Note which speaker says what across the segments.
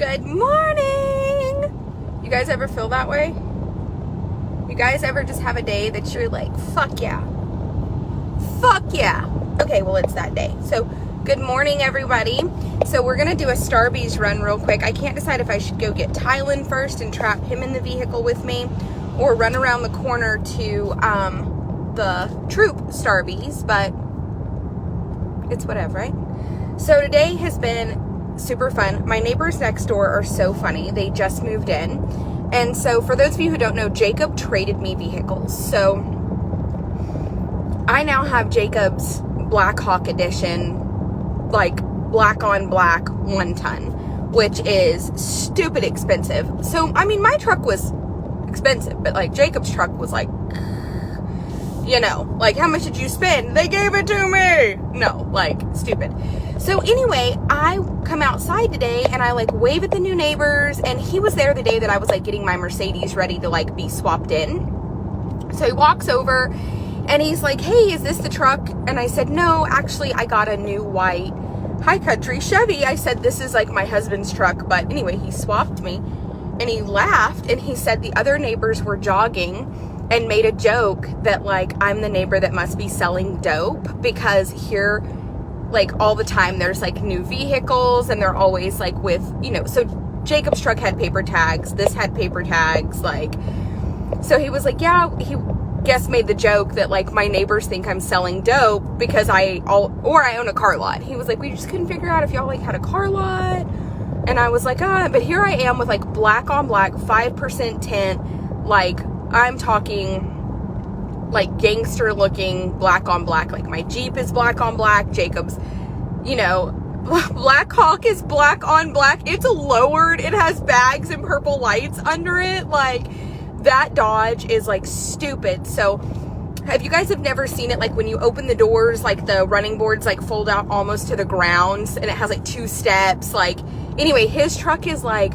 Speaker 1: Good morning! You guys ever feel that way? You guys ever just have a day that you're like, fuck yeah. Fuck yeah. Okay, well, it's that day. So, good morning, everybody. So, we're going to do a Starbucks run real quick. I can't decide if I should go get Tylen first and trap him in the vehicle with me, or run around the corner to the Troop Starbucks, but it's whatever, right? So, today has been super fun. My neighbors next door are so funny. They just moved in. And so for those of you who don't know, Jacob traded me vehicles. So I now have Jacob's Black Hawk edition, like black on black 1 ton, which is stupid expensive. So, I mean, my truck was expensive, but like Jacob's truck was like, you know, like, how much did you spend? They gave it to me. No, like, stupid. So anyway, I come outside today and I like wave at the new neighbors, and he was there the day that I was like getting my Mercedes ready to like be swapped in. So he walks over and he's like, hey, is this the truck? And I said, no, actually I got a new white High Country Chevy. I said, this is like my husband's truck. But anyway, he swapped me and he laughed and he said the other neighbors were jogging and made a joke that like I'm the neighbor that must be selling dope, because here like all the time there's like new vehicles and they're always like with, you know, so Jacob's truck had paper tags, this had paper tags, like, so he was like, yeah, he made the joke that like my neighbors think I'm selling dope because I own a car lot. He was like, we just couldn't figure out if y'all like had a car lot. And I was like, but here I am with like black on black 5% tint, like I'm talking like gangster looking black on black. Like my Jeep is black on black. Jacob's, you know, Black Hawk is black on black. It's lowered. It has bags and purple lights under it. Like that Dodge is like stupid. So if you guys have never seen it, like when you open the doors, like the running boards like fold out almost to the ground and it has like 2 steps. Like anyway, his truck is like,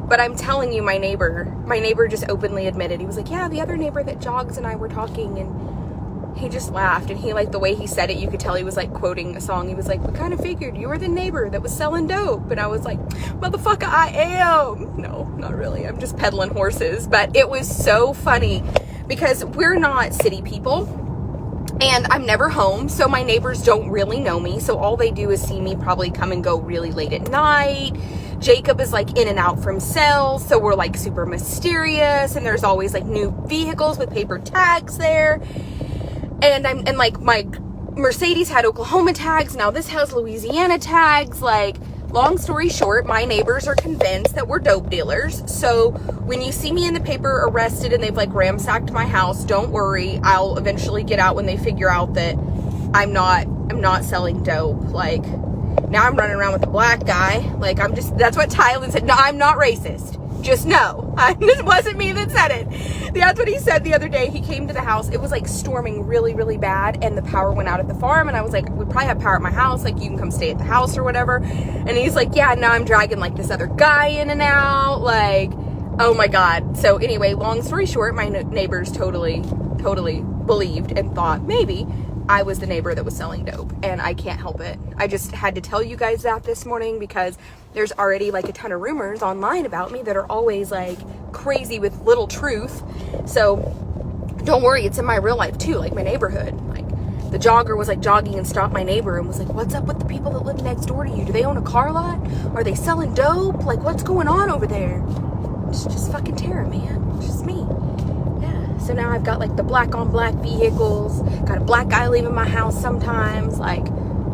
Speaker 1: but I'm telling you, my neighbor just openly admitted, he was like, yeah, the other neighbor that jogs and I were talking, and he just laughed, and he, like, the way he said it, you could tell he was like quoting a song. He was like, we kind of figured you were the neighbor that was selling dope. And I was like, motherfucker, I am. No, not really. I'm just peddling horses. But it was so funny because we're not city people and I'm never home. So my neighbors don't really know me. So all they do is see me probably come and go really late at night. Jacob is like in and out from sales, so we're like super mysterious, and there's always like new vehicles with paper tags there. And like my Mercedes had Oklahoma tags, now this has Louisiana tags. Like, long story short, my neighbors are convinced that we're dope dealers. So when you see me in the paper arrested and they've like ransacked my house, don't worry, I'll eventually get out when they figure out that I'm not selling dope. Like, now I'm running around with a black guy. Like, that's what Tylen said. No, I'm not racist. Just know. It wasn't me that said it. That's what he said the other day. He came to the house. It was like storming really, really bad, and the power went out at the farm. And I was like, we probably have power at my house. Like, you can come stay at the house or whatever. And he's like, yeah, now I'm dragging like this other guy in and out. Like, oh my God. So anyway, long story short, my neighbors totally believed and thought maybe I was the neighbor that was selling dope, and I can't help it. I just had to tell you guys that this morning because there's already like a ton of rumors online about me that are always like crazy with little truth. So don't worry, it's in my real life too, like my neighborhood. Like the jogger was like jogging and stopped my neighbor and was like, what's up with the people that live next door to you? Do they own a car lot? Are they selling dope? Like, what's going on over there? It's just fucking terror, man. It's just me. So now I've got like the black on black vehicles, got a black guy leaving my house sometimes, like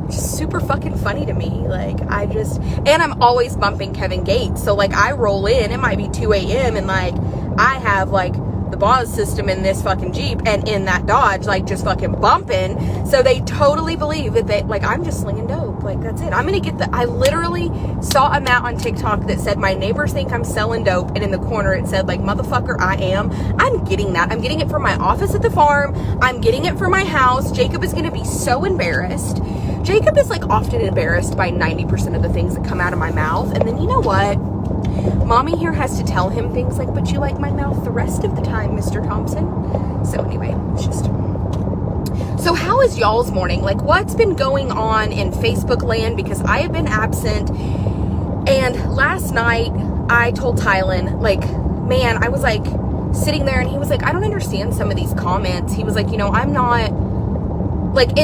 Speaker 1: just super fucking funny to me. Like and I'm always bumping Kevin Gates. So like I roll in, it might be 2 a.m. and like I have like the Boz system in this fucking Jeep and in that Dodge, like just fucking bumping. So they totally believe that like I'm just slinging dope. Like that's it. I'm gonna get I literally saw a mat on TikTok that said my neighbors think I'm selling dope, and in the corner it said like, motherfucker, I am. I'm getting that. I'm getting it for my office at the farm. I'm getting it for my house. Jacob is gonna be so embarrassed. Jacob is like often embarrassed by 90% of the things that come out of my mouth. And then you know what? Mommy here has to tell him things like, but you like my mouth the rest of the time, Mr. Thompson. So anyway, it's just... So how is y'all's morning? Like, what's been going on in Facebook land? Because I have been absent. And last night, I told Tylen, like, man, I was like sitting there and he was like, I don't understand some of these comments. He was like, you know, I'm not, like,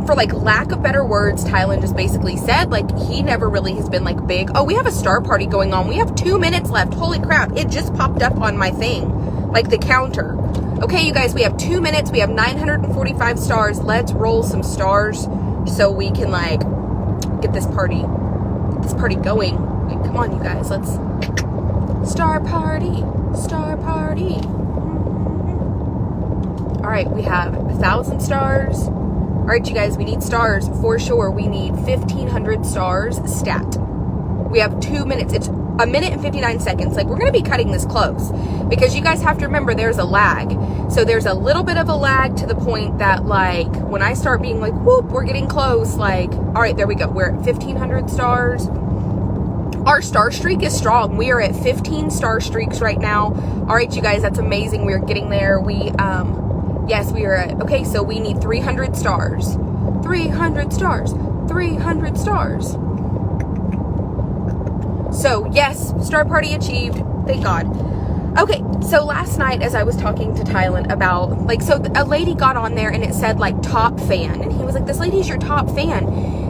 Speaker 1: for like lack of better words, Tylen just basically said, like, he never really has been like big. Oh, we have a star party going on. We have 2 minutes left. Holy crap. It just popped up on my thing, like the counter. Okay, you guys, we have 2 minutes. We have 945 stars. Let's roll some stars so we can like get this party going. Like, come on, you guys, let's star party. All right, we have 1,000 stars. All right, you guys, we need stars for sure. We need 1,500 stars stat. We have 2 minutes. It's 1 minute and 59 seconds. Like, we're going to be cutting this close because you guys have to remember there's a lag. So there's a little bit of a lag to the point that, like, when I start being like, whoop, we're getting close. Like, all right, there we go. We're at 1,500 stars. Our star streak is strong. We are at 15 star streaks right now. All right, you guys, that's amazing. We're getting there. Yes, we are at, okay, so we need 300 stars. 300 stars. 300 stars. So, yes, star party achieved. Thank God. Okay, so last night as I was talking to Tylen about, like, so a lady got on there and it said, like, top fan. And he was like, this lady's your top fan.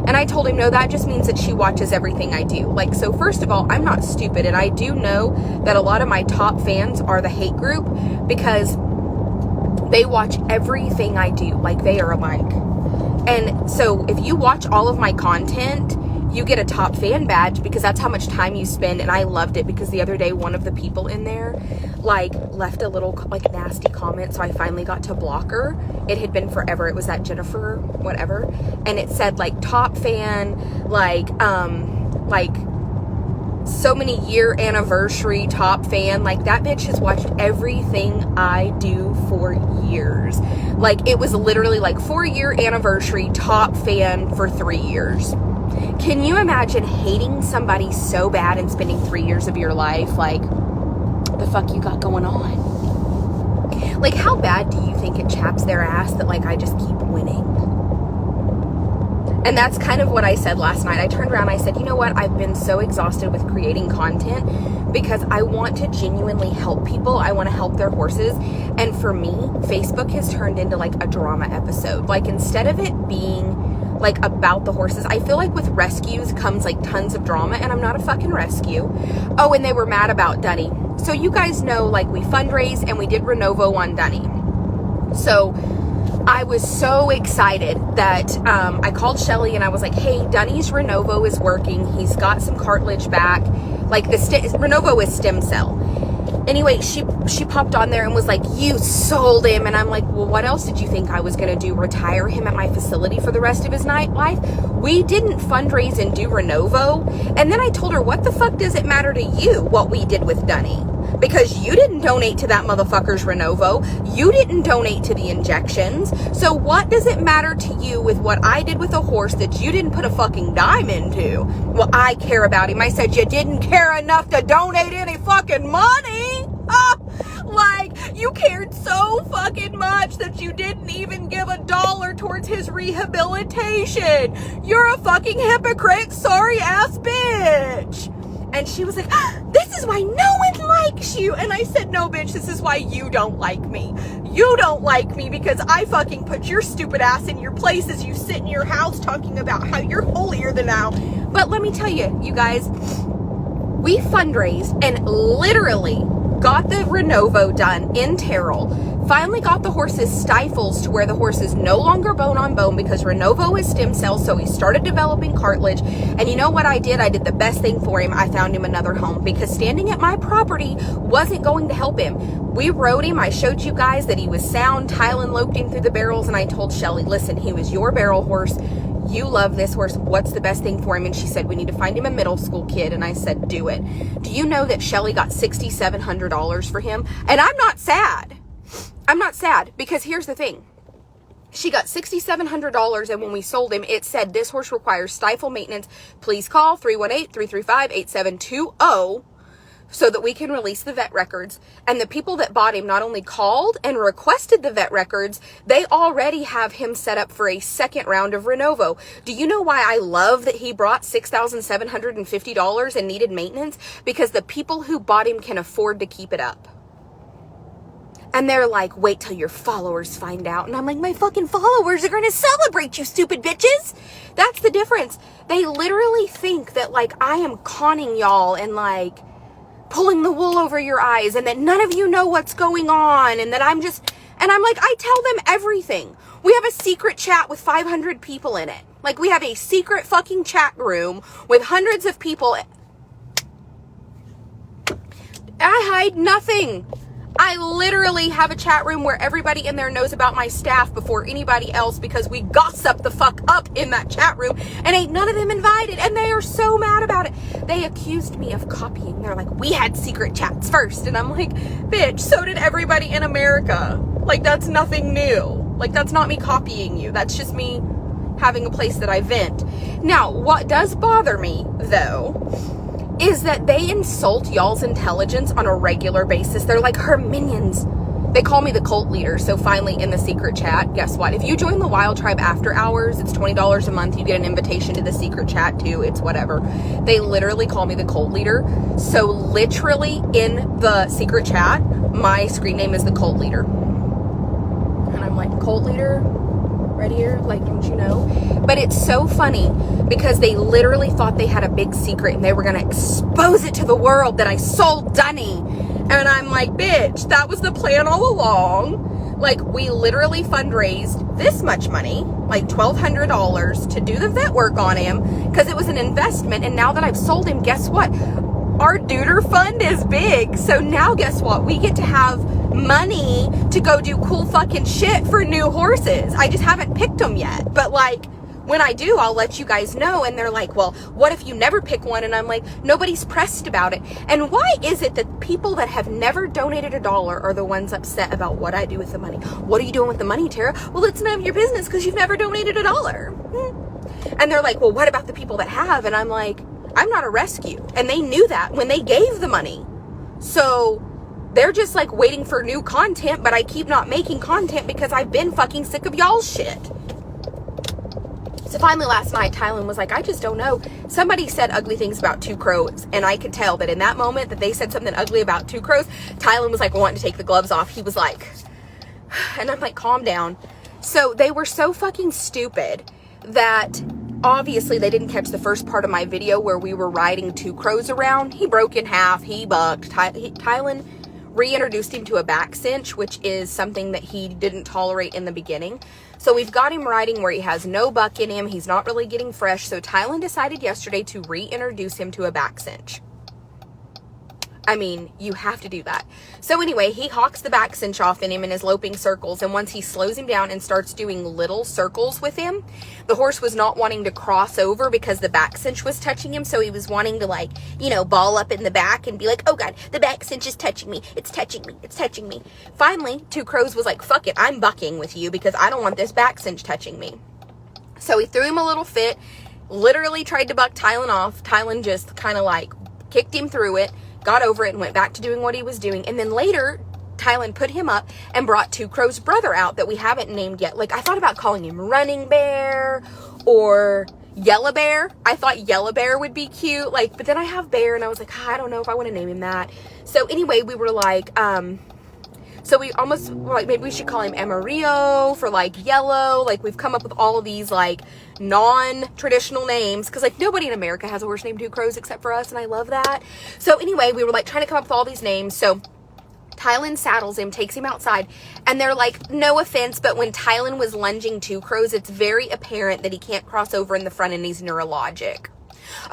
Speaker 1: And I told him, no, that just means that she watches everything I do. Like, so first of all, I'm not stupid. And I do know that a lot of my top fans are the hate group because they watch everything I do. Like, they are like. And so if you watch all of my content, you get a top fan badge because that's how much time you spend. And I loved it because the other day, one of the people in there, like, left a little, like, nasty comment. So I finally got to block her. It had been forever. It was that Jennifer, whatever. And it said, like, top fan, like, so many year anniversary top fan. Like, that bitch has watched everything I do for years. Like, it was literally like 4-year anniversary top fan for 3 years. Can you imagine hating somebody so bad and spending 3 years of your life? Like, the fuck you got going on? Like, how bad do you think it chaps their ass that, like, I just keep winning? And that's kind of what I said last night. I turned around and I said, you know what? I've been so exhausted with creating content because I want to genuinely help people. I want to help their horses. And for me, Facebook has turned into like a drama episode. Like, instead of it being like about the horses, I feel like with rescues comes like tons of drama, and I'm not a fucking rescue. Oh, and they were mad about Dunny. So you guys know, like, we fundraised and we did Renovo on Dunny. So I was so excited that I called Shelly and I was like, hey, Dunny's Renovo is working. He's got some cartilage back. Like, the Renovo is stem cell. Anyway, she popped on there and was like, you sold him. And I'm like, well, what else did you think I was going to do? Retire him at my facility for the rest of his life? We didn't fundraise and do Renovo. And then I told her, what the fuck does it matter to you what we did with Dunny? Because you didn't donate to that motherfucker's Renovo. You didn't donate to the injections. So what does it matter to you with what I did with a horse that you didn't put a fucking dime into? Well, I care about him. I said, you didn't care enough to donate any fucking money. Like, you cared so fucking much that you didn't even give $1 towards his rehabilitation. You're a fucking hypocrite, sorry ass bitch. And she was like, this is why no one likes you. And I said, no, bitch, this is why you don't like me. You don't like me because I fucking put your stupid ass in your place as you sit in your house talking about how you're holier than thou. But let me tell you, you guys, we fundraised and literally got the Renovo done in Terrell. Finally got the horse's stifles to where the horse is no longer bone on bone because Renovo is stem cells, so he started developing cartilage. And you know what I did? I did the best thing for him. I found him another home because standing at my property wasn't going to help him. We rode him. I showed you guys that he was sound. Tylen loped him through the barrels, and I told Shelly, listen, he was your barrel horse. You love this horse. What's the best thing for him? And she said, we need to find him a middle school kid. And I said, do it. Do you know that Shelly got $6,700 for him? And I'm not sad. I'm not sad because here's the thing. She got $6,700, and when we sold him, it said this horse requires stifle maintenance. Please call 318-335-8720 so that we can release the vet records. And the people that bought him not only called and requested the vet records, they already have him set up for a second round of Renovo. Do you know why I love that he brought $6,750 and needed maintenance? Because the people who bought him can afford to keep it up. And they're like, wait till your followers find out. And I'm like, my fucking followers are going to celebrate, you stupid bitches. That's the difference. They literally think that like I am conning y'all and like pulling the wool over your eyes and that none of you know what's going on and that I'm like, I tell them everything. We have a secret chat with 500 people in it. Like we have a secret fucking chat room with hundreds of people. I hide nothing. I literally have a chat room where everybody in there knows about my staff before anybody else because we gossip the fuck up in that chat room and ain't none of them invited and they are so mad about it. They accused me of copying. They're like, we had secret chats first. And I'm like, bitch, so did everybody in America. Like, that's nothing new. Like, that's not me copying you. That's just me having a place that I vent. Now, what does bother me, though, is that they insult y'all's intelligence on a regular basis. They're like her minions. They call me the cult leader. So finally in the secret chat, guess what? If you join the Wild Tribe after hours, it's $20 a month. You get an invitation to the secret chat too. It's whatever. They literally call me the cult leader. So literally in the secret chat, my screen name is the cult leader. And I'm like, cult leader? Right here, like, don't you know? But it's so funny because they literally thought they had a big secret and they were gonna expose it to the world that I sold Dunny. And I'm like, bitch, that was the plan all along. Like, we literally fundraised this much money, like $1,200 to do the vet work on him because it was an investment. And now that I've sold him, guess what? Our Duder fund is big. So now guess what? We get to have money to go do cool fucking shit for new horses. I just haven't picked them yet. But like, when I do, I'll let you guys know. And they're like, well, what if you never pick one? And I'm like, nobody's pressed about it. And why is it that people that have never donated $1 are the ones upset about what I do with the money? What are you doing with the money, Tara? Well, it's none of your business because you've never donated $1. And they're like, well, what about the people that have? And I'm like, I'm not a rescue. And they knew that when they gave the money. So they're just like waiting for new content, but I keep not making content because I've been fucking sick of y'all's shit. So finally last night, Tylen was like, I just don't know. Somebody said ugly things about Two Crows. And I could tell that in that moment that they said something ugly about Two Crows, Tylen was like wanting to take the gloves off. He was like, and I'm like, calm down. So they were so fucking stupid that obviously they didn't catch the first part of my video where we were riding Two Crows around. He broke in half. He bucked. Tylen reintroduced him to a back cinch, which is something that he didn't tolerate in the beginning. So we've got him riding where he has no buck in him. He's not really getting fresh. So Tylen decided yesterday to reintroduce him to a back cinch. I mean, you have to do that. So anyway, he hawks the back cinch off in him and is loping circles. And once he slows him down and starts doing little circles with him, the horse was not wanting to cross over because the back cinch was touching him. So he was wanting to, like, you know, ball up in the back and be like, oh God, the back cinch is touching me. It's touching me. It's touching me. Finally, Two Crows was like, fuck it. I'm bucking with you because I don't want this back cinch touching me. So he threw him a little fit, literally tried to buck Tylen off. Tylen just kind of like kicked him through it, got over it and went back to doing what he was doing. And then later, Tylen put him up and brought Two Crow's brother out that we haven't named yet. Like, I thought about calling him Running Bear or Yellow Bear. I thought Yellow Bear would be cute. Like, but then I have Bear and I was like, I don't know if I want to name him that. So anyway, we were like, so we almost were like, maybe we should call him Amarillo for like yellow. Like, we've come up with all of these like non-traditional names because like nobody in America has a horse named Two Crows except for us, and I love that. So anyway, we were like trying to come up with all these names. So Tylen saddles him, takes him outside, and they're like, no offense, but when Tylen was lunging Two Crows, it's very apparent that he can't cross over in the front and he's neurologic.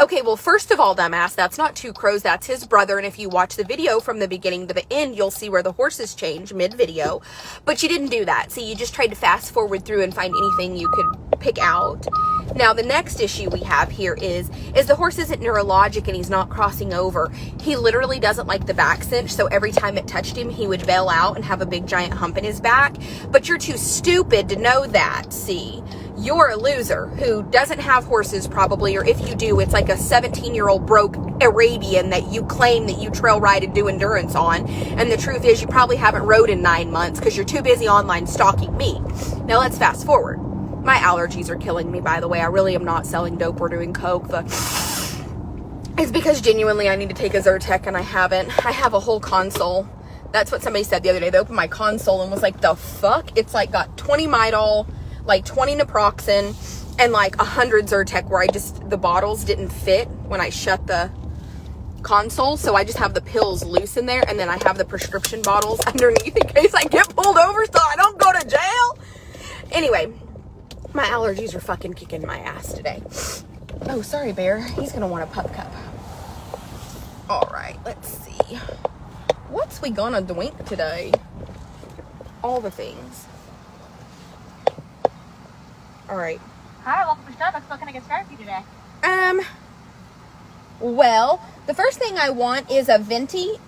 Speaker 1: Okay, well, first of all, dumbass, that's not Two Crows, that's his brother. And if you watch the video from the beginning to the end, you'll see where the horses change mid-video. But you didn't do that. See, you just tried to fast forward through and find anything you could pick out. Now, the next issue we have here is the horse isn't neurologic and he's not crossing over. He literally doesn't like the back cinch, so every time it touched him, he would bail out and have a big giant hump in his back. But you're too stupid to know that, see? You're a loser who doesn't have horses probably, or if you do, it's like a 17-year-old broke Arabian that you claim that you trail ride and do endurance on. And the truth is you probably haven't rode in 9 months because you're too busy online stalking me. Now let's fast forward. My allergies are killing me, by the way. I really am not selling dope or doing coke. It's because genuinely I need to take a Zyrtec and I haven't. I have a whole console. That's what somebody said the other day. They opened my console and was like, the fuck? It's like got 20 Midol, like 20 naproxen, and like 100 Zyrtec where the bottles didn't fit when I shut the console. So I just have the pills loose in there, and then I have the prescription bottles underneath in case I get pulled over so I don't go to jail. Anyway, my allergies are fucking kicking my ass today. Oh, sorry, Bear. He's gonna want a pup cup. All right, let's see. What's we gonna drink today? All the things. All right.
Speaker 2: Hi, welcome to Starbucks. What can I get started for you today?
Speaker 1: Well, the first thing I want is a venti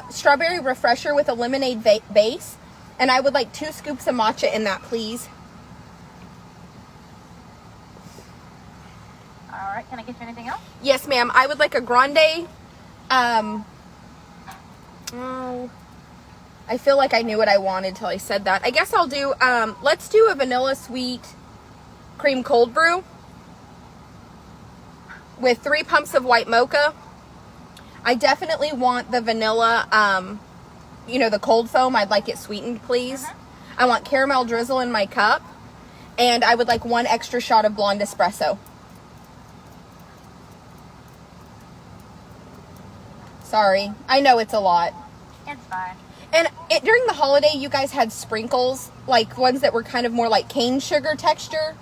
Speaker 1: strawberry refresher with a lemonade base, and I would like 2 scoops of matcha in that, please.
Speaker 2: All right. Can I get you anything else?
Speaker 1: Yes, ma'am. I would like a grande. Oh, I feel like I knew what I wanted till I said that. I guess I'll do, let's do a vanilla sweet cream cold brew with 3 pumps of white mocha. I definitely want the vanilla, the cold foam. I'd like it sweetened, please. I want caramel drizzle in my cup. And I would like 1 extra shot of blonde espresso. Sorry. I know it's a lot.
Speaker 2: It's fine.
Speaker 1: And during the holiday, you guys had sprinkles, like ones that were kind of more like cane sugar texture.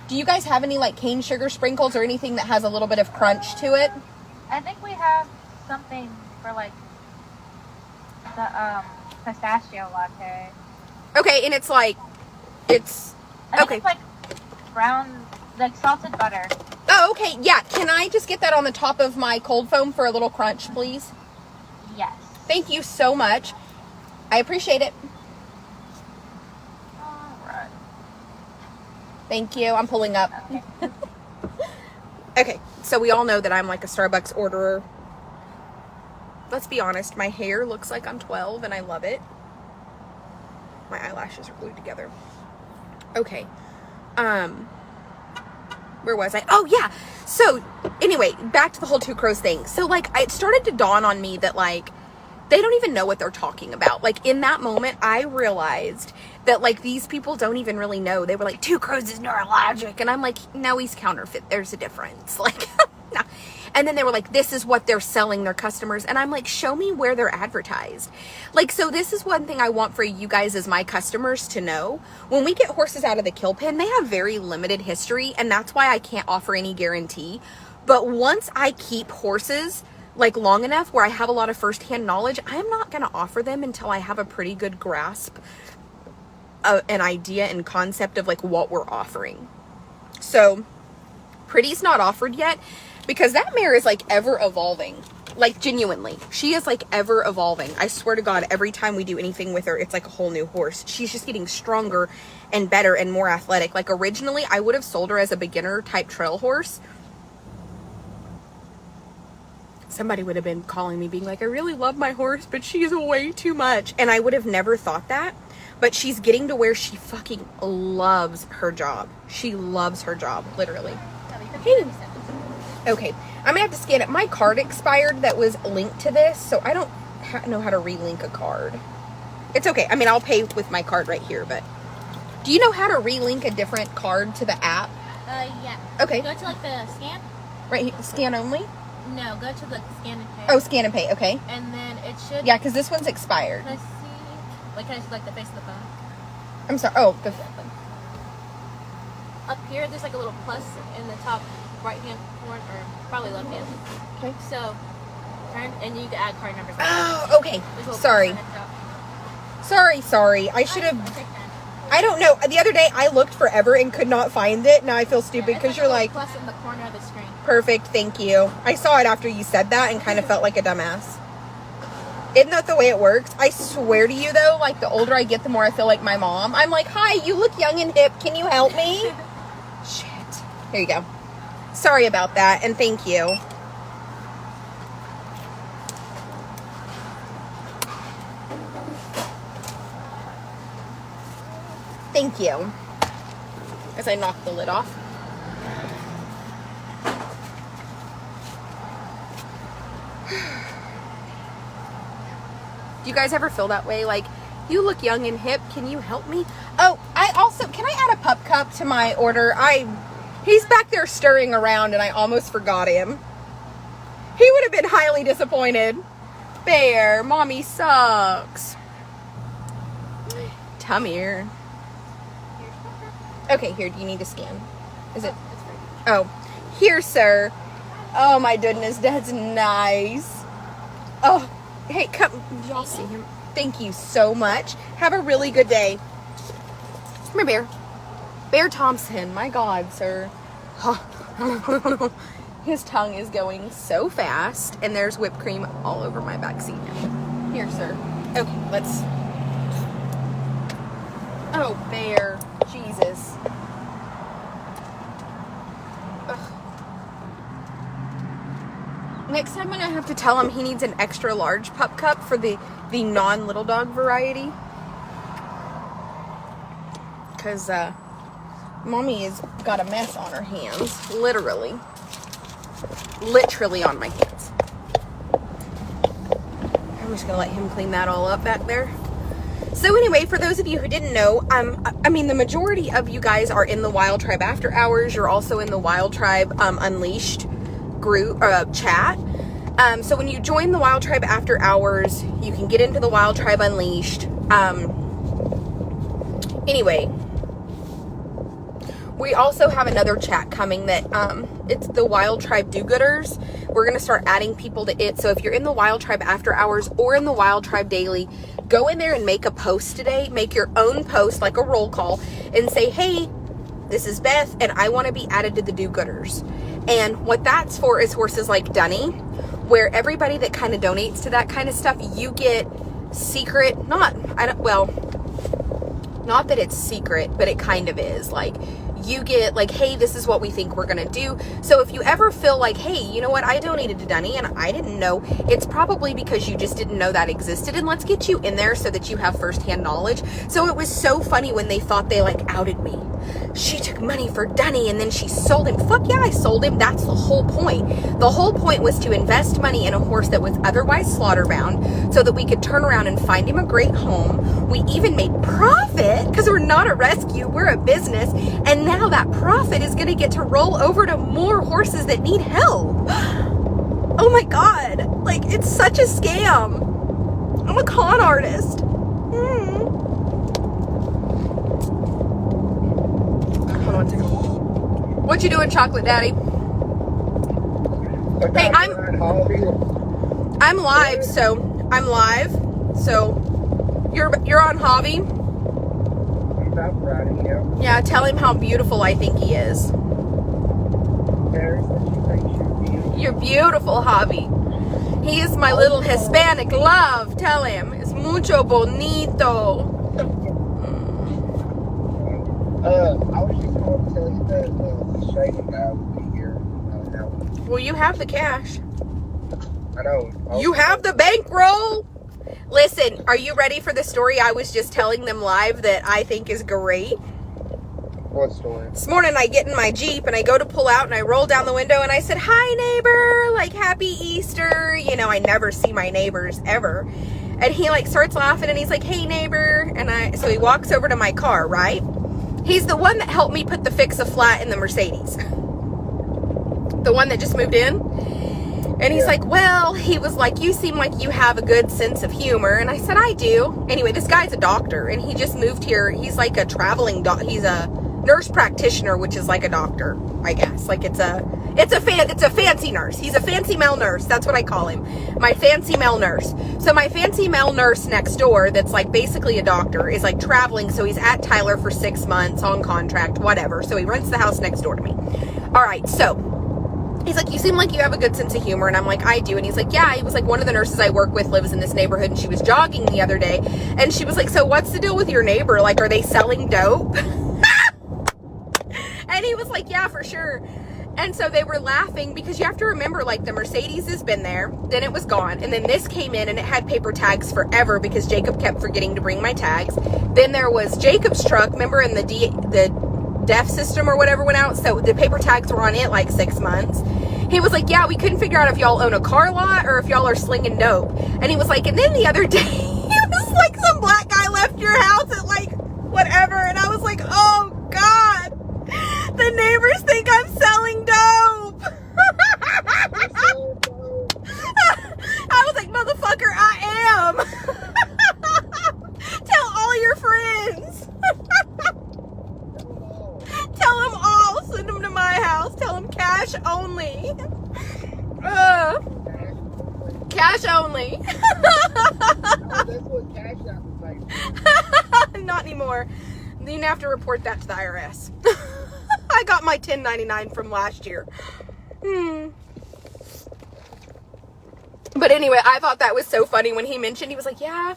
Speaker 1: Do you guys have any like cane sugar sprinkles or anything that has a little bit of crunch to it?
Speaker 2: I think we have something for like the pistachio latte.
Speaker 1: Okay, and it's like,
Speaker 2: I think
Speaker 1: okay.
Speaker 2: it's like brown, like salted butter.
Speaker 1: Oh, okay, yeah. Can I just get that on the top of my cold foam for a little crunch, please?
Speaker 2: Yes.
Speaker 1: Thank you so much. I appreciate it.
Speaker 2: All right.
Speaker 1: Thank you. I'm pulling up.
Speaker 2: Okay.
Speaker 1: Okay, so we all know that I'm like a Starbucks orderer. Let's be honest, my hair looks like I'm 12 and I love it. My eyelashes are glued together. Okay. Where was I? Oh, yeah. So, anyway, back to the whole Two Crows thing. So, like, it started to dawn on me that, like, they don't even know what they're talking about. Like, in that moment, I realized that, like, these people don't even really know. They were like, Two Crows is neurologic. And I'm like, no, he's counterfeit. There's a difference. Like, no. And then they were like, this is what they're selling their customers. And I'm like, show me where they're advertised. Like, so this is one thing I want for you guys as my customers to know. When we get horses out of the kill pen, they have very limited history. And that's why I can't offer any guarantee. But once I keep horses like long enough where I have a lot of firsthand knowledge, I'm not going to offer them until I have a pretty good grasp of an idea and concept of like what we're offering. So Pretty's not offered yet because that mare is like ever evolving. Like genuinely, she is like ever evolving. I swear to God, every time we do anything with her, it's like a whole new horse. She's just getting stronger and better and more athletic. Like originally I would have sold her as a beginner type trail horse. Somebody would have been calling me being like, I really love my horse, but she's way too much. And I would have never thought that. But she's getting to where she fucking loves her job. She loves her job, literally. Hey. Okay, I'm gonna have to scan it. My card expired that was linked to this, so I don't know how to relink a card. It's okay. I mean, I'll pay with my card right here, but do you know how to relink a different card to the app?
Speaker 2: Yeah.
Speaker 1: Okay.
Speaker 2: Go to like the scan.
Speaker 1: Right here, scan only?
Speaker 2: No, go to the scan and pay.
Speaker 1: Oh, scan and pay, okay.
Speaker 2: And then it should.
Speaker 1: Yeah, because this one's expired.
Speaker 2: Let's see. Like, can I just like the face of the phone?
Speaker 1: I'm sorry. Oh,
Speaker 2: Up here, there's like a little plus in the top right hand corner, or probably left hand.
Speaker 1: Okay.
Speaker 2: So, turn, and you can add card numbers.
Speaker 1: Oh, okay. Sorry. Sorry. I should have. I don't know. The other day I looked forever and could not find it. Now I feel stupid because you're like.
Speaker 2: Plus in the corner of the screen.
Speaker 1: Perfect. Thank you. I saw it after you said that and kind of felt like a dumbass. Isn't that the way it works? I swear to you though, like the older I get, the more I feel like my mom. I'm like, hi, you look young and hip. Can you help me? Shit. Here you go. Sorry about that, and thank you. Thank you. As I knock the lid off. Do you guys ever feel that way? Like, you look young and hip. Can you help me? Oh, can I add a pup cup to my order? He's back there stirring around and I almost forgot him. He would have been highly disappointed. Bear, mommy sucks. Come here. Okay, here, do you need to scan? Is it? Oh, here, sir. Oh my goodness, that's nice. Oh, hey, come, y'all see him? Thank you so much. Have a really good day. Come here, Bear. Bear Thompson, my God, sir. His tongue is going so fast, and there's whipped cream all over my back seat now. Here, sir. Okay, let's. Oh, Bear. Jesus. Ugh. Next time I'm going to have to tell him he needs an extra large pup cup for the non-little dog variety. Because, Mommy has got a mess on her hands. Literally on my hands. I'm just gonna let him clean that all up back there. So anyway, for those of you who didn't know, I mean, the majority of you guys are in the Wild Tribe After Hours. You're also in the Wild Tribe Unleashed group chat. So when you join the Wild Tribe After Hours, you can get into the Wild Tribe Unleashed. Anyway, we also have another chat coming that, it's the Wild Tribe Do-Gooders. We're going to start adding people to it. So if you're in the Wild Tribe After Hours or in the Wild Tribe Daily, go in there and make a post today. Make your own post, like a roll call, and say, hey, this is Beth, and I want to be added to the Do-Gooders. And what that's for is horses like Dunny, where everybody that kind of donates to that kind of stuff, you get secret, not that it's secret, but it kind of is. Like, you get like, hey, this is what we think we're gonna do. So if you ever feel like, hey, you know what, I donated to Dunny and I didn't know, it's probably because you just didn't know that existed, and let's get you in there so that you have firsthand knowledge. So it was so funny when they thought they like outed me. She took money for Dunny and then she sold him. Fuck yeah, I sold him. That's the whole point. The whole point was to invest money in a horse that was otherwise slaughter bound so that we could turn around and find him a great home. We even made profit because we're not a rescue, we're a business. And now that profit is going to get to roll over to more horses that need help. Oh my God. Like, it's such a scam. I'm a con artist. Hold on 1 second. What you doing, Chocolate Daddy? Hey, I'm live, so I'm live. So you're on Hobby. Yeah, tell him how beautiful I think he is. You're beautiful, Hobby. He is my little Hispanic love. Tell him. Es mucho bonito.
Speaker 3: I was just going to tell you that the shading guy will be here.
Speaker 1: Well, you have the cash.
Speaker 3: I know.
Speaker 1: You have the bankroll. Listen, are you ready for the story I was just telling them live that I think is great?
Speaker 3: What story?
Speaker 1: This morning I get in my Jeep and I go to pull out and I roll down the window and I said, hi neighbor, like happy Easter. You know, I never see my neighbors ever. And he like starts laughing and he's like, hey neighbor. And so he walks over to my car, right? He's the one that helped me put the fix-a-flat in the Mercedes. The one that just moved in. And he's like, well, he was like, you seem like you have a good sense of humor. And I said, I do. Anyway, this guy's a doctor and he just moved here. He's like a traveling he's a nurse practitioner, which is like a doctor, I guess. Like it's a fancy nurse. He's a fancy male nurse. That's what I call him. My fancy male nurse. So my fancy male nurse next door, that's like basically a doctor, is like traveling. So he's at Tyler for 6 months on contract, whatever. So he rents the house next door to me. All right. So he's like, you seem like you have a good sense of humor. And I'm like, I do. And he's like, yeah. He was like, one of the nurses I work with lives in this neighborhood. And she was jogging the other day. And she was like, so what's the deal with your neighbor? Like, are they selling dope? And he was like, yeah, for sure. And so they were laughing because you have to remember, like, the Mercedes has been there, then it was gone, and then this came in and it had paper tags forever because Jacob kept forgetting to bring my tags. Then there was Jacob's truck, remember, and the DEF system or whatever went out, so the paper tags were on it like 6 months. He was like, yeah, we couldn't figure out if y'all own a car lot or if y'all are slinging dope. And he was like, and then the other day, it was like some black guy left your house at like whatever, and I was like, oh God, the neighbors think I'm selling dope. I was like, motherfucker, I am. Tell all your friends. Tell them all. Send them to my house. Tell them cash only. Cash only.
Speaker 3: That's what Cash App was like.
Speaker 1: Not anymore. You have to report that to the IRS. I got my 1099 from last year. But anyway, I thought that was so funny when he mentioned, he was like, yeah,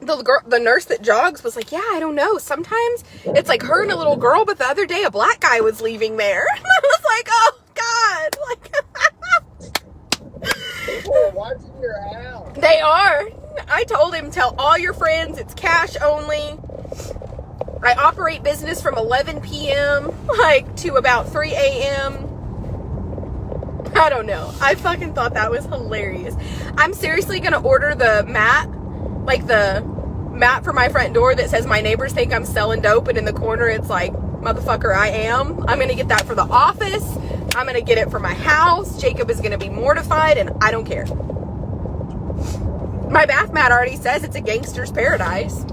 Speaker 1: the nurse that jogs was like, yeah, I don't know. Sometimes it's like her and a little girl, but the other day a black guy was leaving there. And I was like, oh God. Like,
Speaker 3: People are watching your house.
Speaker 1: they are. I told him, tell all your friends it's cash only. I operate business from 11 p.m. like to about 3 a.m. I don't know. I fucking thought that was hilarious. I'm seriously gonna order the mat, like the mat for my front door that says my neighbors think I'm selling dope, and in the corner it's like, motherfucker, I am. I'm gonna get that for the office. I'm gonna get it for my house. Jacob is gonna be mortified, and I don't care. My bath mat already says it's a gangster's paradise.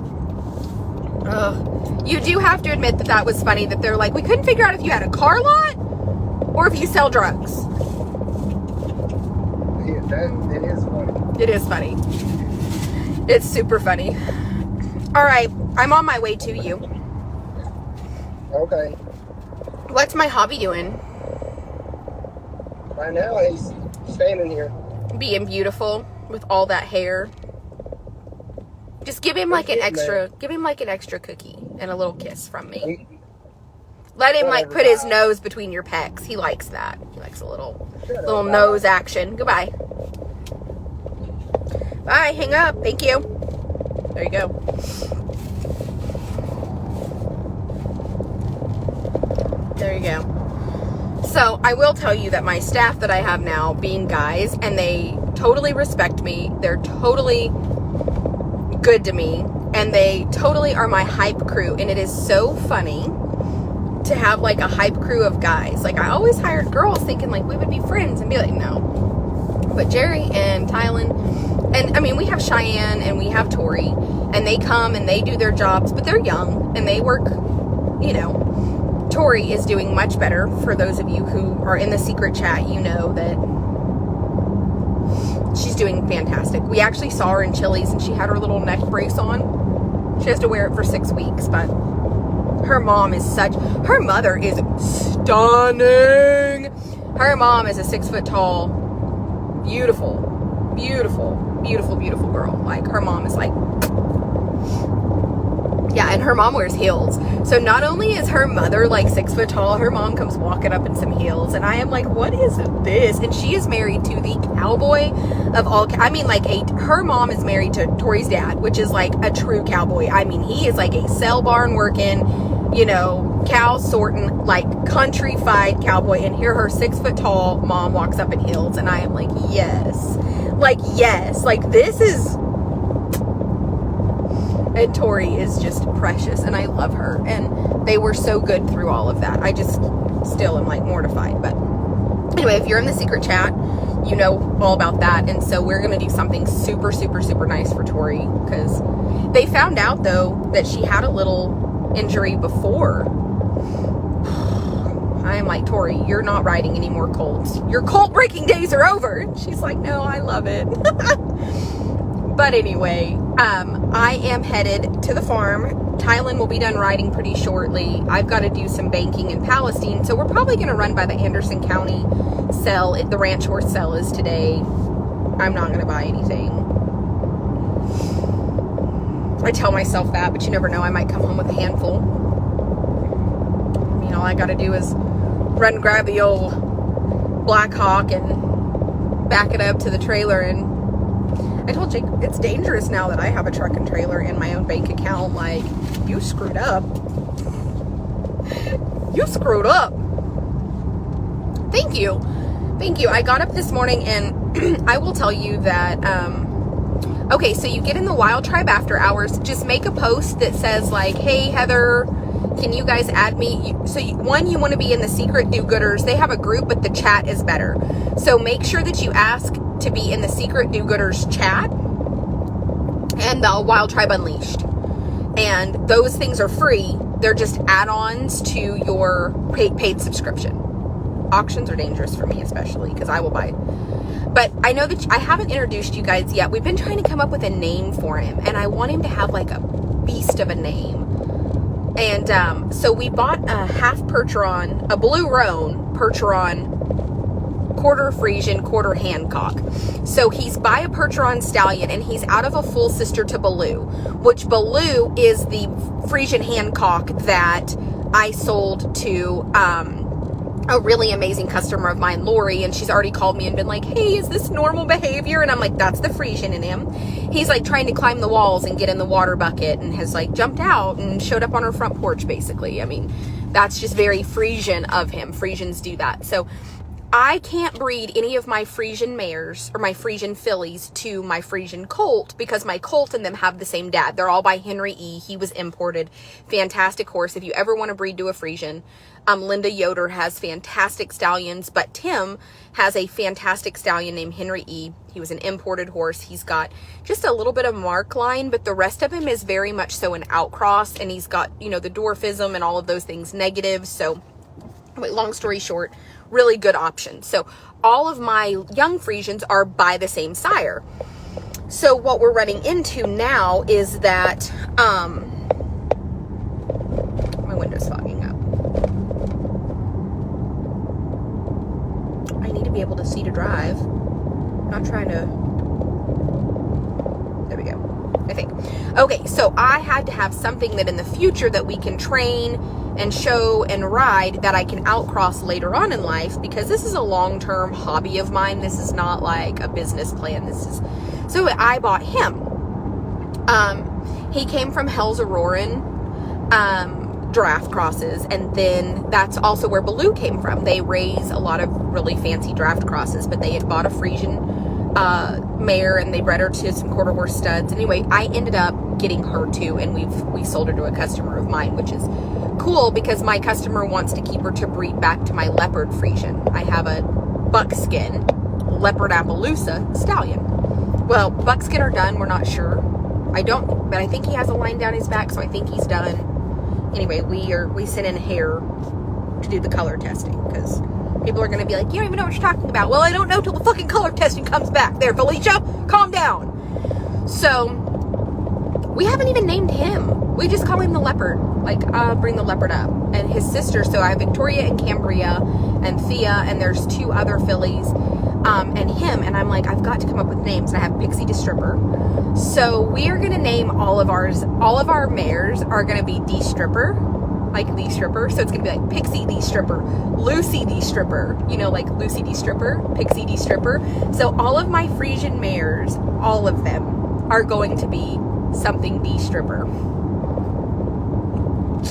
Speaker 1: You do have to admit that that was funny, that they're like, we couldn't figure out if you had a car lot or if you sell drugs.
Speaker 3: Yeah, it is funny.
Speaker 1: It is funny. It's super funny. All right, I'm on my way to you.
Speaker 3: Okay.
Speaker 1: What's my hobby doing?
Speaker 3: Right now, he's standing here.
Speaker 1: Being beautiful with all that hair. Just give him like an extra, cookie and a little kiss from me. Let him like put his nose between your pecs. He likes that. He likes a little nose action. Goodbye. Bye. Hang up. Thank you. There you go. There you go. So I will tell you that my staff that I have now, being guys, and they totally respect me. They're totally good to me, and they totally are my hype crew. And it is so funny to have like a hype crew of guys. Like, I always hired girls thinking like we would be friends and be like, no. But Jerry and Tylen, and I mean, we have Cheyenne and we have Tori, and they come and they do their jobs, but they're young and they work, you know. Tori is doing much better. For those of you who are in the secret chat, you know that she's doing fantastic. We actually saw her in Chili's and she had her little neck brace on. She has to wear it for 6 weeks, but her mom is her mother is stunning. Her mom is a 6 foot tall, beautiful girl. Like, her mom is like, yeah, and her mom wears heels. So not only is her mother like 6 foot tall, her mom comes walking up in some heels, and I am like, what is this? And she is married to the cowboy of all. I mean, like, her mom is married to Tori's dad, which is like a true cowboy. I mean, he is like a cell barn working, you know, cow sorting, like countrified cowboy. And here her 6 foot tall mom walks up in heels, and I am like, yes, like this is. And Tori is just precious, and I love her. And they were so good through all of that. I just still am like mortified. But anyway, if you're in the secret chat, you know all about that. And so we're going to do something super, super, super nice for Tori, because they found out though that she had a little injury before. I am like, Tori, you're not riding any more colts. Your colt breaking days are over. And she's like, no, I love it. But anyway, I am headed to the farm. Tylen will be done riding pretty shortly. I've got to do some banking in Palestine. So we're probably going to run by the Anderson County sell. The ranch horse sale is today. I'm not going to buy anything. I tell myself that, but you never know. I might come home with a handful. I mean, all I got to do is run and grab the old Black Hawk and back it up to the trailer. And I told Jake, it's dangerous now that I have a truck and trailer in my own bank account. Like, you screwed up. You screwed up. Thank you. Thank you. I got up this morning and I will tell you that, okay, so you get in the Wild Tribe after hours, just make a post that says like, hey, Heather, can you guys add me? One, you want to be in the Secret Do-Gooders. They have a group, but the chat is better. So make sure that you ask to be in the Secret Do-Gooders chat and the Wild Tribe Unleashed. And those things are free. They're just add-ons to your paid subscription. Auctions are dangerous for me, especially because I will buy. But I know that I haven't introduced you guys yet. We've been trying to come up with a name for him, and I want him to have like a beast of a name. And so we bought a half Percheron, a blue roan Percheron, quarter Frisian, quarter Hancock. So he's by a Percheron stallion, and he's out of a full sister to Baloo, which Baloo is the Frisian Hancock that I sold to a really amazing customer of mine, Lori, and she's already called me and been like, hey, is this normal behavior? And I'm like, that's the Frisian in him. He's like trying to climb the walls and get in the water bucket and has like jumped out and showed up on her front porch, basically. I mean, that's just very Frisian of him. Frisians do that. So I can't breed any of my Frisian mares or my Frisian fillies to my Frisian colt because my colt and them have the same dad. They're all by Henry E. He was imported. Fantastic horse. If you ever want to breed to a Frisian, Linda Yoder has fantastic stallions, but Tim has a fantastic stallion named Henry E. He was an imported horse. He's got just a little bit of mark line, but the rest of him is very much so an outcross, and he's got, you know, the dwarfism and all of those things negative. So, long story short, really good option. So all of my young Frisians are by the same sire. So what we're running into now is that, my window's fogging up. I need to be able to see to drive. I'm not trying to, there we go, I think. Okay, so I had to have something that in the future that we can train and show and ride that I can outcross later on in life, because this is a long-term hobby of mine. This is not like a business plan. So I bought him. He came from Hell's Auroran draft crosses, and then that's also where Baloo came from. They raise a lot of really fancy draft crosses, but they had bought a Frisian mare and they bred her to some quarter horse studs. Anyway, I ended up getting her too, and we sold her to a customer of mine, which is cool because my customer wants to keep her to breed back to my leopard Frisian. I have a buckskin leopard Appaloosa stallion. Well, buckskin are done. We're not sure. But I think he has a line down his back, so I think he's done. Anyway, we sent in hair to do the color testing because people are going to be like, you don't even know what you're talking about. Well, I don't know till the fucking color testing comes back. There, Felicia, calm down. So we haven't even named him. We just call him the leopard. Like, bring the leopard up. And his sister, so I have Victoria and Cambria and Thea, and there's 2 other fillies, and him. And I'm like, I've got to come up with names. I have Pixie DeStripper. So we are going to name all of our mares are going to be D-Stripper, like Lee Stripper. So it's going to be like Pixie D-Stripper, Lucy D-Stripper, you know, like Lucy D-Stripper, Pixie D-Stripper. So all of my Frisian mares, all of them are going to be something D-Stripper.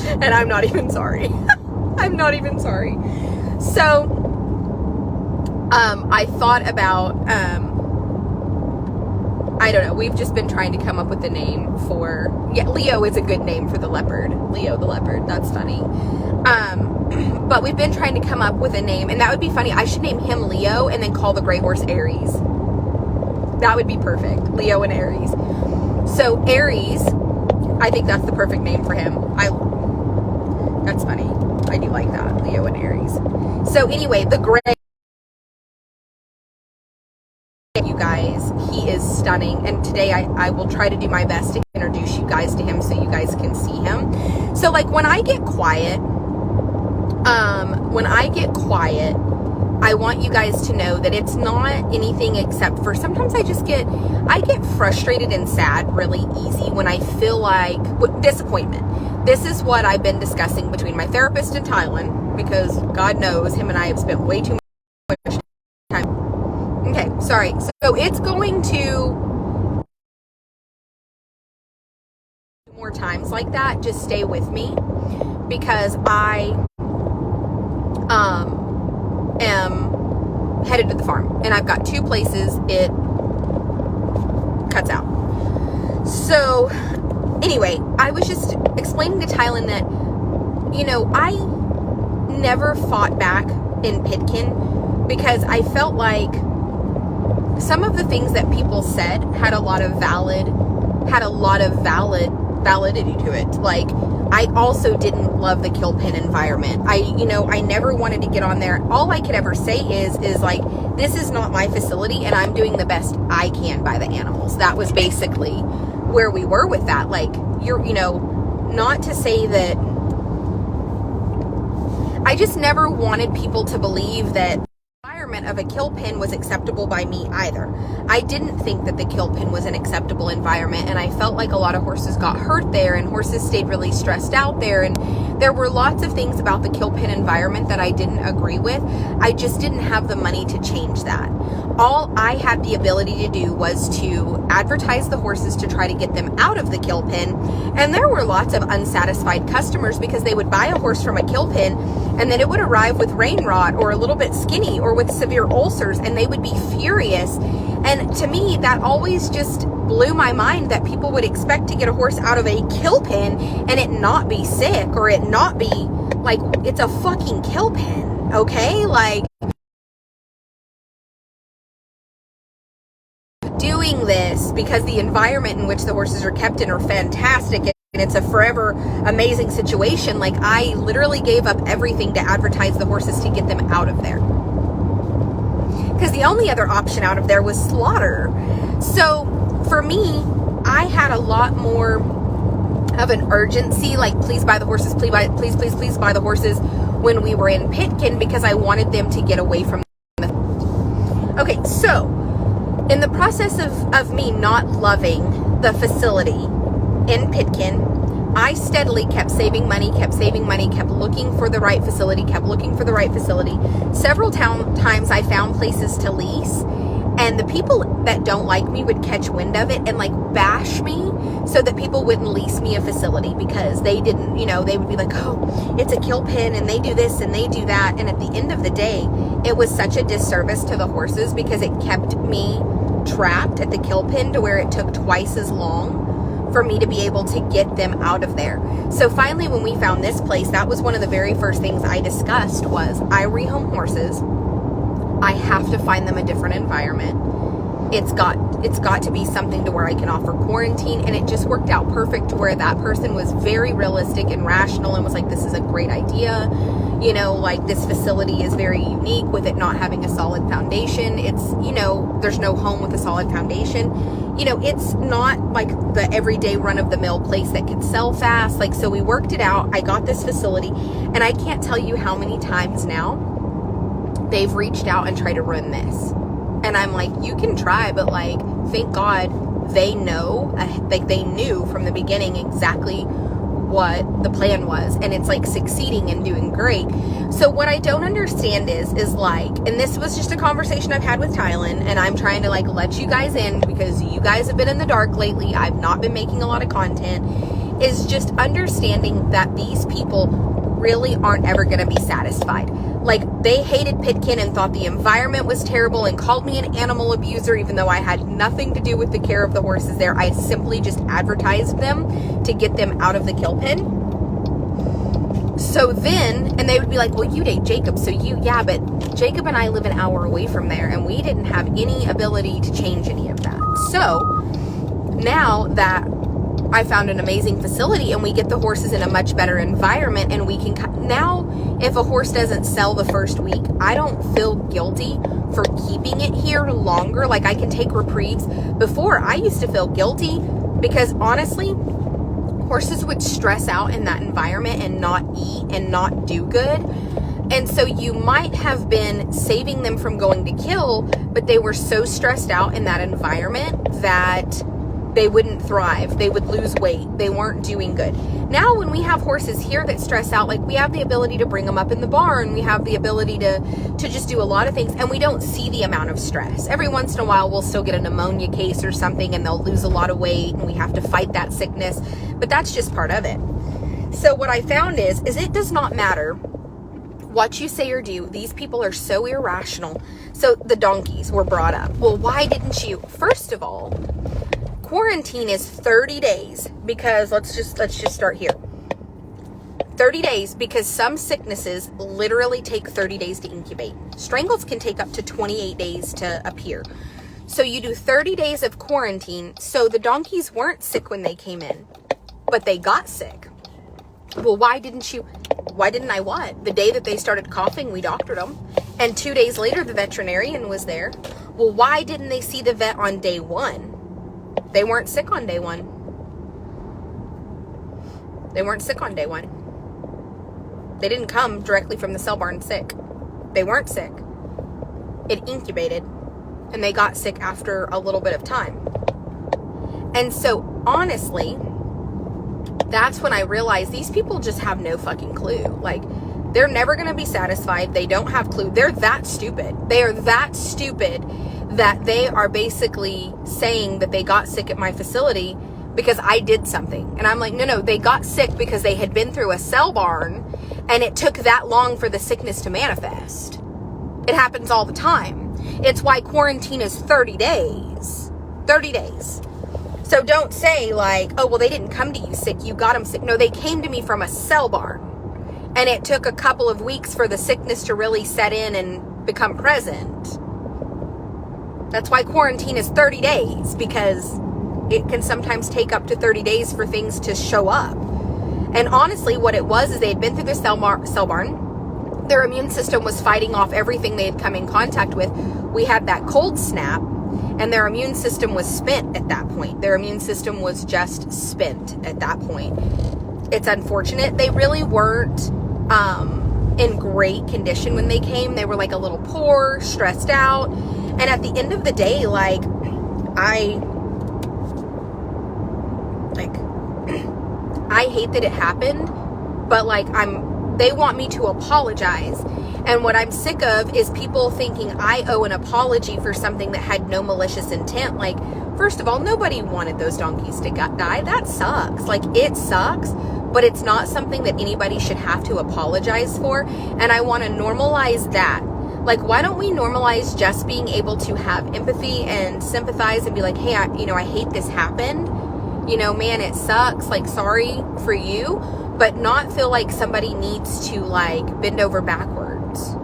Speaker 1: And I'm not even sorry. I'm not even sorry. So, I thought about, I don't know, we've just been trying to come up with a name for, Leo is a good name for the leopard. Leo the leopard, that's funny. But we've been trying to come up with a name, and that would be funny. I should name him Leo and then call the gray horse Aries. That would be perfect. Leo and Aries. So Aries, I think that's the perfect name for him. That's funny. I do like that. Leo and Aries. So anyway, the gray, you guys, he is stunning. And today I will try to do my best to introduce you guys to him so you guys can see him. So like when I get quiet, I want you guys to know that it's not anything except for sometimes I get frustrated and sad really easy when I feel like disappointment. This is what I've been discussing between my therapist in Thailand because God knows him and I have spent way too much time. Okay, sorry. So it's going to more times like that. Just stay with me, because I am headed to the farm, and I've got 2 places it cuts out. So anyway, I was just explaining to Tylen that, I never fought back in Pitkin because I felt like some of the things that people said had a lot of validity to it. Like, I also didn't love the kill pen environment. I never wanted to get on there. All I could ever say is like, this is not my facility, and I'm doing the best I can by the animals. That was basically where we were with that. Like, not to say that I just never wanted people to believe that the environment of a kill pen was acceptable by me either. I didn't think that the kill pen was an acceptable environment, and I felt like a lot of horses got hurt there, and horses stayed really stressed out there, and there were lots of things about the kill pen environment that I didn't agree with. I just didn't have the money to change that. All I had the ability to do was to advertise the horses to try to get them out of the kill pen. And there were lots of unsatisfied customers because they would buy a horse from a kill pen, and then it would arrive with rain rot or a little bit skinny or with severe ulcers, and they would be furious. And to me, that always just blew my mind that people would expect to get a horse out of a kill pen and it not be sick, or it not be like, it's a fucking kill pen, okay? Like, doing this because the environment in which the horses are kept in are fantastic, and it's a forever amazing situation. Like, I literally gave up everything to advertise the horses to get them out of there, because the only other option out of there was slaughter. So for me, I had a lot more of an urgency, like, please buy the horses, please buy the horses, when we were in Pitkin, because I wanted them to get away from the... Okay, so in the process of me not loving the facility in Pitkin, I steadily kept saving money, kept looking for the right facility, Several times I found places to lease, and the people that don't like me would catch wind of it and like bash me so that people wouldn't lease me a facility, because they didn't, they would be like, oh, it's a kill pen and they do this and they do that. And at the end of the day, it was such a disservice to the horses, because it kept me trapped at the kill pen to where it took twice as long for me to be able to get them out of there. So finally, when we found this place, that was one of the very first things I discussed was, I rehome horses. I have to find them a different environment. It's got to be something to where I can offer quarantine. And it just worked out perfect to where that person was very realistic and rational and was like, this is a great idea. Like, this facility is very unique with it not having a solid foundation. It's, there's no home with a solid foundation. It's not like the everyday run-of-the-mill place that could sell fast. Like, so we worked it out. I got this facility, and I can't tell you how many times now they've reached out and tried to run this. And I'm like, you can try, but like, thank God they know, like, they knew from the beginning exactly what the plan was, and it's like succeeding and doing great. So what I don't understand is like, and this was just a conversation I've had with Tylen, and I'm trying to like let you guys in, because you guys have been in the dark lately. I've not been making a lot of content, is just understanding that these people really aren't ever going to be satisfied. Like, they hated Pitkin and thought the environment was terrible and called me an animal abuser, even though I had nothing to do with the care of the horses there. I simply just advertised them to get them out of the kill pen. So then, and they would be like, well, you date Jacob, so yeah, but Jacob and I live an hour away from there, and we didn't have any ability to change any of that. So now that I found an amazing facility and we get the horses in a much better environment, and we can now, if a horse doesn't sell the first week, I don't feel guilty for keeping it here longer. Like, I can take reprieves. Before, I used to feel guilty because honestly, horses would stress out in that environment and not eat and not do good. And so you might have been saving them from going to kill, but they were so stressed out in that environment that they wouldn't thrive. They would lose weight. They weren't doing good. Now, when we have horses here that stress out, like, we have the ability to bring them up in the barn. We have the ability to just do a lot of things, and we don't see the amount of stress. Every once in a while, we'll still get a pneumonia case or something, and they'll lose a lot of weight, and we have to fight that sickness, but that's just part of it. So what I found is it does not matter what you say or do. These people are so irrational. So the donkeys were brought up. Well, why didn't you? First of all, quarantine is 30 days because let's just start here. 30 days because some sicknesses literally take 30 days to incubate. Strangles can take up to 28 days to appear. So you do 30 days of quarantine. So the donkeys weren't sick when they came in, but they got sick. Well, why didn't I what? The day that they started coughing, we doctored them. And 2 days later, the veterinarian was there. Well, why didn't they see the vet on day one? They weren't sick on day one. They weren't sick on day one. They didn't come directly from the cell barn sick. They weren't sick. It incubated, and they got sick after a little bit of time. And so, honestly, that's when I realized these people just have no fucking clue. Like, they're never going to be satisfied. They don't have clue. They're that stupid. They are that stupid that they are basically saying that they got sick at my facility because I did something. And I'm like, no, they got sick because they had been through a cell barn and it took that long for the sickness to manifest. It happens all the time. It's why quarantine is 30 days. 30 days. So don't say like, oh, well, they didn't come to you sick. You got them sick. No, they came to me from a cell barn. And it took a couple of weeks for the sickness to really set in and become present. That's why quarantine is 30 days, because it can sometimes take up to 30 days for things to show up. And honestly, what it was is they had been through the cell barn. Their immune system was fighting off everything they had come in contact with. We had that cold snap, and their immune system was spent at that point. Their immune system was just spent at that point. It's unfortunate. They really weren't in great condition when they came. They were like a little poor, stressed out. And at the end of the day, like, I hate that it happened, but like, they want me to apologize. And what I'm sick of is people thinking I owe an apology for something that had no malicious intent. Like, first of all, nobody wanted those donkeys to die. That sucks. Like, it sucks, but it's not something that anybody should have to apologize for. And I want to normalize that. Like, why don't we normalize just being able to have empathy and sympathize and be like, hey, I hate this happened. You know, man, it sucks. Like, sorry for you, but not feel like somebody needs to like bend over backwards.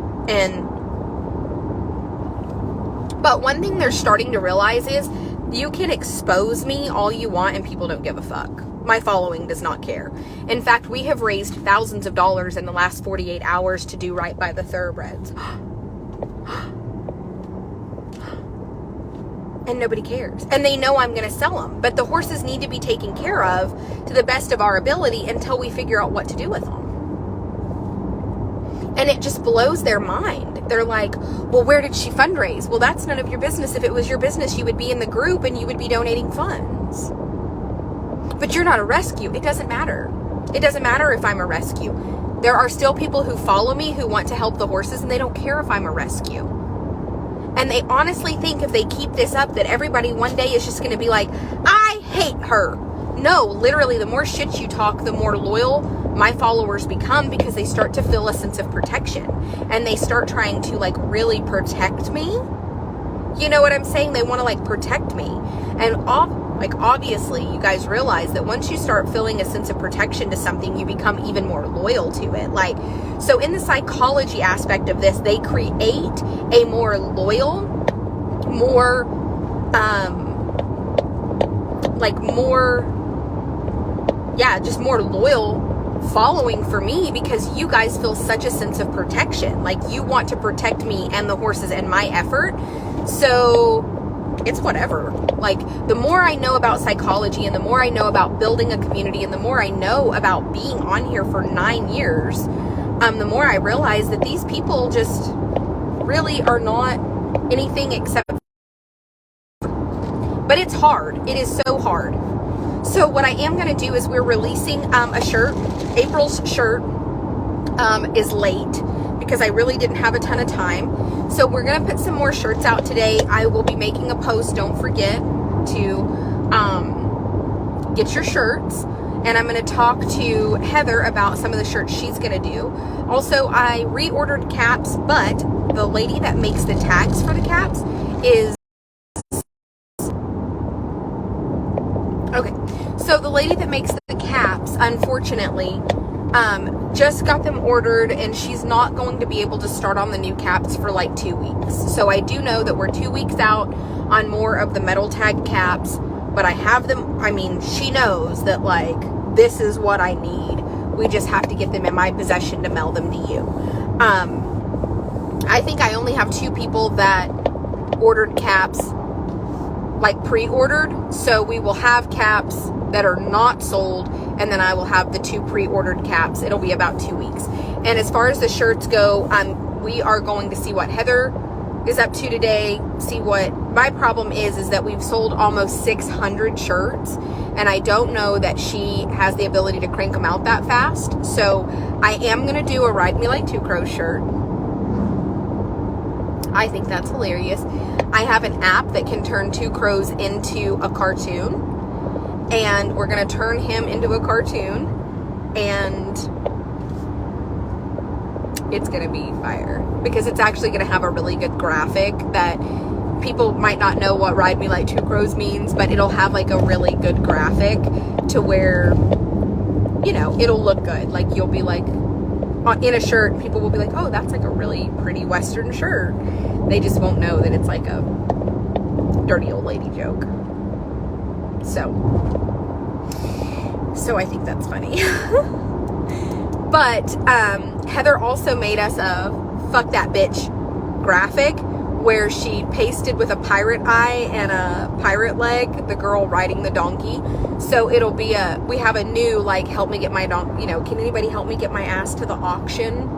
Speaker 1: But one thing they're starting to realize is you can expose me all you want and people don't give a fuck. My following does not care. In fact, we have raised thousands of dollars in the last 48 hours to do right by the thoroughbreds. And nobody cares. And they know I'm going to sell them. But the horses need to be taken care of to the best of our ability until we figure out what to do with them. And it just blows their mind. They're like, well, where did she fundraise? Well, that's none of your business. If it was your business, you would be in the group and you would be donating funds. But you're not a rescue. It doesn't matter. It doesn't matter if I'm a rescue. There are still people who follow me who want to help the horses, and they don't care if I'm a rescue. And they honestly think if they keep this up that everybody one day is just going to be like, I hate her. No, literally, the more shit you talk, the more loyal my followers become, because they start to feel a sense of protection. And they start trying to like really protect me. You know what I'm saying? They want to like protect me. And obviously, you guys realize that once you start feeling a sense of protection to something, you become even more loyal to it. Like, so in the psychology aspect of this, they create a more loyal, more loyal following for me, because you guys feel such a sense of protection. Like, you want to protect me and the horses and my effort. So it's whatever. Like, the more I know about psychology, and the more I know about building a community, and the more I know about being on here for 9 years, the more I realize that these people just really are not anything except. but it's hard. It is so hard. So what I am going to do is we're releasing a shirt. April's shirt is late because I really didn't have a ton of time. So we're going to put some more shirts out today. I will be making a post. Don't forget to get your shirts. And I'm going to talk to Heather about some of the shirts she's going to do. Also, I reordered caps, but the lady that makes the tags for the caps is... Okay, so the lady that makes the caps, unfortunately, just got them ordered, and she's not going to be able to start on the new caps for like 2 weeks. So I do know that we're 2 weeks out on more of the metal tag caps, but I have them. I mean, she knows that, like, this is what I need. We just have to get them in my possession to mail them to you. I think I only have 2 people that ordered caps, like pre-ordered. So we will have caps that are not sold, and then I will have the 2 pre-ordered caps. It'll be about 2 weeks. And as far as the shirts go, we are going to see what Heather is up to today. See what my problem is that we've sold almost 600 shirts, and I don't know that she has the ability to crank them out that fast. So I am going to do a Ride Me Like 2 Crows shirt. I think that's hilarious. I have an app that can turn 2 crows into a cartoon, and we're going to turn him into a cartoon, and it's going to be fire because it's actually going to have a really good graphic that people might not know what Ride Me Like 2 Crows means, but it'll have like a really good graphic to where, you know, it'll look good. Like, you'll be like, in a shirt, people will be like, oh, that's like a really pretty Western shirt. They just won't know that it's like a dirty old lady joke. So I think that's funny. But Heather also made us a fuck that bitch graphic where she pasted with a pirate eye and a pirate leg the girl riding the donkey. So it'll be we have a new, like, help me get my donkey, you know, can anybody help me get my ass to the auction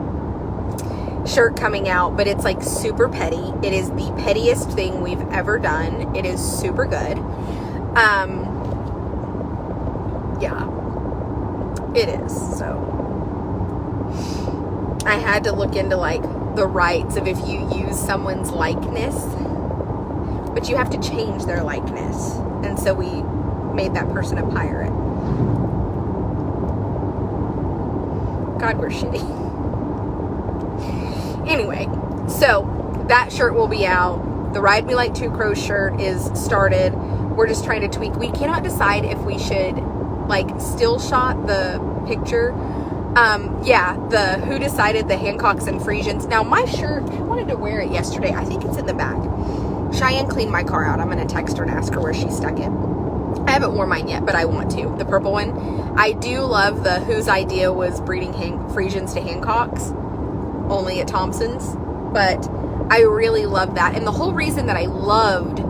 Speaker 1: shirt coming out. But it's like super petty. It is the pettiest thing we've ever done. It is super good. Yeah, it is. So I had to look into, like, the rights of if you use someone's likeness, but you have to change their likeness. And so we made that person a pirate. God, we're shitty. Anyway, so that shirt will be out. The Ride Me Like 2 Crows shirt is started. We're just trying to tweak. We cannot decide if we should, like, still shot the picture. Yeah, the Who Decided the Hancocks and Friesians. Now, my shirt, I wanted to wear it yesterday. I think it's in the back. Cheyenne cleaned my car out. I'm going to text her and ask her where she stuck it. I haven't worn mine yet, but I want to. The purple one. I do love the whose idea was breeding Friesians to Hancocks, only at Thompson's. But I really love that. And the whole reason that I loved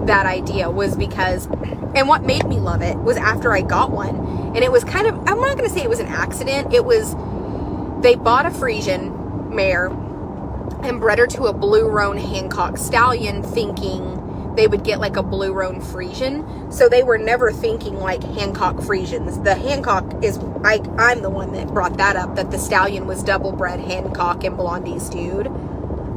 Speaker 1: that idea was because, and what made me love it was after I got one. And it was kind of, I'm not going to say it was an accident. It was, they bought a Friesian mare and bred her to a blue roan Hancock stallion, thinking they would get like a blue roan Friesian. So they were never thinking like Hancock Friesians. The Hancock is, I'm the one that brought that up, that the stallion was double bred Hancock and Blondie's dude.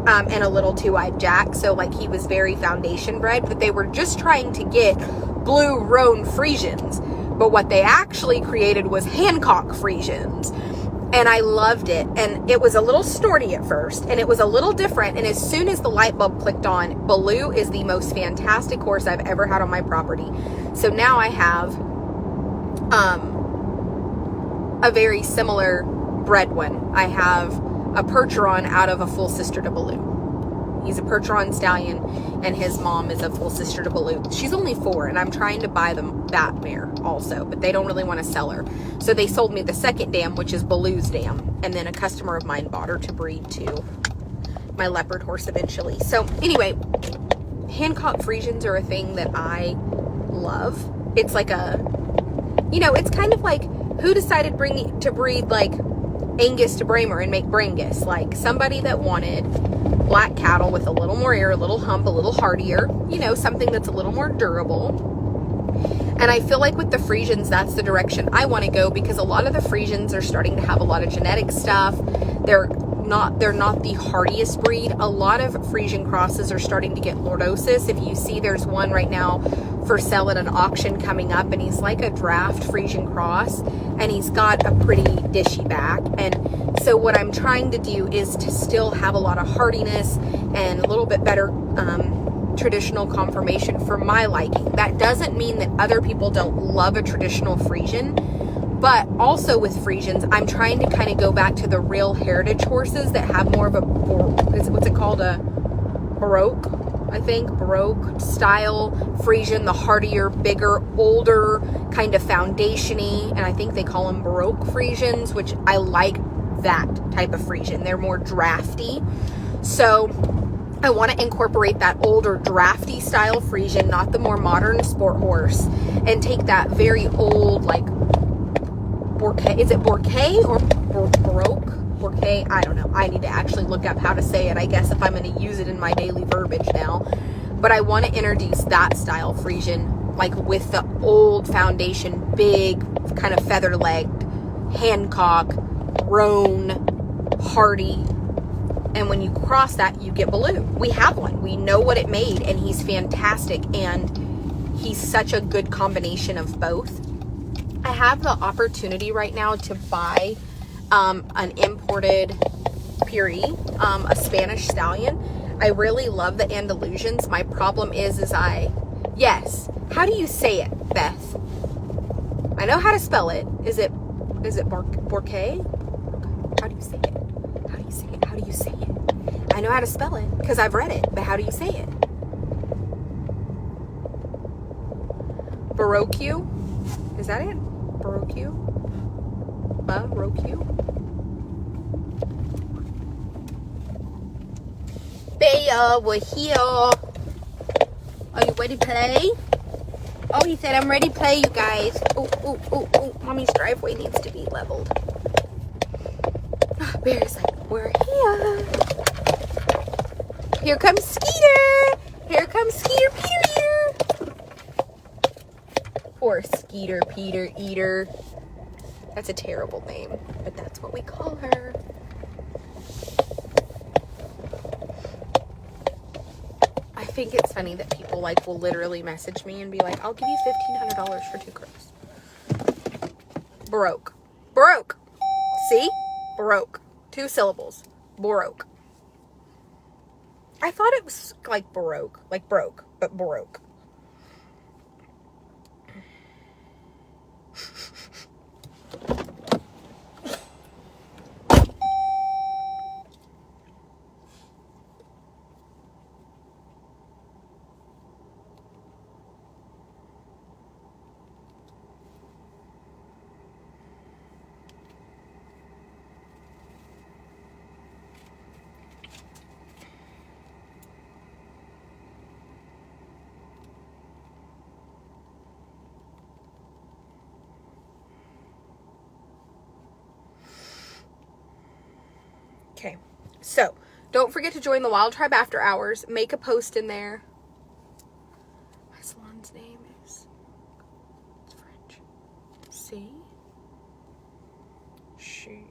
Speaker 1: And a little 2-eyed Jack. So, like, he was very foundation bred, but they were just trying to get blue roan Friesians. But what they actually created was Hancock Friesians. And I loved it. And it was a little snorty at first, and it was a little different. And as soon as the light bulb clicked on, Baloo is the most fantastic horse I've ever had on my property. So now I have a very similar bred one. I have a Percheron out of a full sister to Baloo. He's a Percheron stallion, and his mom is a full sister to Baloo. She's only 4, and I'm trying to buy them that mare also, but they don't really want to sell her. So they sold me the second dam, which is Baloo's dam, and then a customer of mine bought her to breed to my leopard horse eventually. So anyway, Hancock Friesians are a thing that I love. It's like a, you know, it's kind of like who decided to breed like Angus to Bramer and make Brangus. Like somebody that wanted black cattle with a little more air, a little hump, a little hardier, you know, something that's a little more durable. And I feel like with the Friesians, that's the direction I want to go, because a lot of the Friesians are starting to have a lot of genetic stuff. They're not the hardiest breed. A lot of Friesian crosses are starting to get lordosis. If you see, there's one right now for sale at an auction coming up, and he's like a draft Friesian cross, and he's got a pretty dishy back. And so what I'm trying to do is to still have a lot of hardiness and a little bit better traditional conformation for my liking. That doesn't mean that other people don't love a traditional Friesian, but also with Friesians, I'm trying to kind of go back to the real heritage horses that have more of a, what's it called, a Baroque, I think, Baroque style Friesian, the hardier, bigger, older, kind of foundation-y, and I think they call them Baroque Friesians, which I like that type of Friesian. They're more drafty. So I want to incorporate that older drafty style Friesian, not the more modern sport horse, and take that very old, like, Bourquet, is it Bourquet or Baroque? Bourquet, I don't know. I need to actually look up how to say it, I guess, if I'm going to use it in my daily verbiage now. But I want to introduce that style Friesian, like with the old foundation, big, kind of feather-legged, Hancock, roan, hardy. And when you cross that, you get Baloo. We have one. We know what it made, and he's fantastic, and he's such a good combination of both. I have the opportunity right now to buy an imported Puri, a Spanish stallion. I really love the Andalusians. My problem is yes. How do you say it, Beth? I know how to spell it. Is it Bourquet? How do you say it? How do you say it? How do you say it? I know how to spell it because I've read it, but how do you say it? Baroque? Is that it? Baroque? Baroque? Bea, we're here. Are you ready to play? Oh, he said I'm ready to play, you guys. Oh. Mommy's driveway needs to be leveled. Oh, Bear's like, we're here. Here comes Skeeter. Here comes Skeeter Peter here. Poor Skeeter Peter Eater. That's a terrible name, but that's what we call her. I think it's funny that people like will literally message me and be like, I'll give you $1,500 for 2 crows. Baroque. Baroque. See? Baroque. 2 syllables. Baroque. I thought it was like Baroque. Like broke, but Baroque. Okay, so don't forget to join the Wild Tribe After Hours. Make a post in there. My salon's name is, it's French. See? She.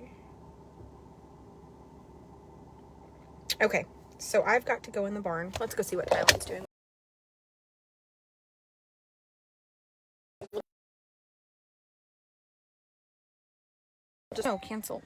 Speaker 1: Okay, so I've got to go in the barn. Let's go see what Tylen's doing. No, cancel.